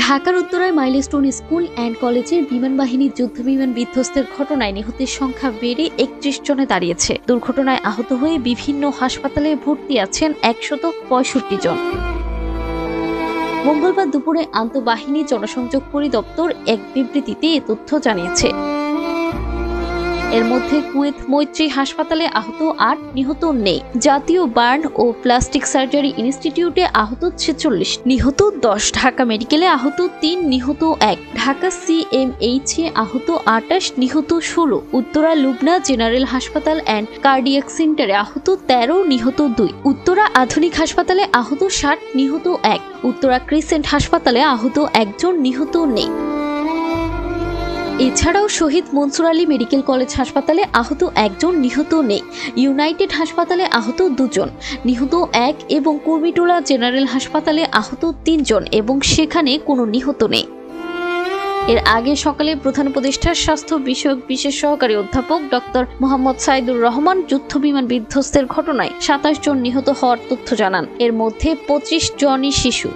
ঢাকার উত্তরায় milestone school and কলেজের বিমান বাহিনীর যুদ্ধবিমান বিধ্বস্তের ঘটনায় নিহতের সংখ্যা বেড়ে ৩১ জনে দাঁড়িয়েছে। দুর্ঘটনায় আহত হয়ে বিভিন্ন হাসপাতালে ভর্তি আছেন ১৬৫ জন। মঙ্গলবার দুপুরে আন্তঃবাহিনী জনসংযোগ পরিদপ্তর এক বিবৃতিতে এ তথ্য জানিয়েছে। এর মধ্যে কুয়েত মৈত্রী হাসপাতালে আহত ৮, নিহত নেই। জাতীয় বার্ন ও প্লাস্টিক সার্জারি ইনস্টিটিউটে আহত ৪৬, নিহত ১০। ঢাকা মেডিকেলে আহত ৩, নিহত ১। ঢাকা সিএমএইচে আহত ২৮, নিহত ১৬। উত্তরা লুবনা জেনারেল হাসপাতাল অ্যান্ড কার্ডিয়াক সেন্টারে আহত ১৩, নিহত ২। উত্তরা আধুনিক হাসপাতালে আহত ৬০, নিহত ১। উত্তরা ক্রিসেন্ট হাসপাতালে আহত ১ জন, নিহত নেই। এছাড়াও শহীদ মনসুর আলী মেডিকেল কলেজ হাসপাতালে আহত ১ জন, নিহত নেই। ইউনাইটেড হাসপাতালে আহত ২ জন, নিহত ১ এবং কুর্মিটোলা জেনারেল হাসপাতালে আহত ৩ জন এবং সেখানে কোনো নিহত নেই। এর আগে সকালে প্রধান উপদেষ্টার স্বাস্থ্য বিষয়ক বিশেষ সহকারী অধ্যাপক ডক্টর মোহাম্মদ সাইদুর রহমান যুদ্ধবিমান বিধ্বস্তের ঘটনায় ২৭ জন নিহত হওয়ার তথ্য জানান। এর মধ্যে ২৫ জনই শিশু।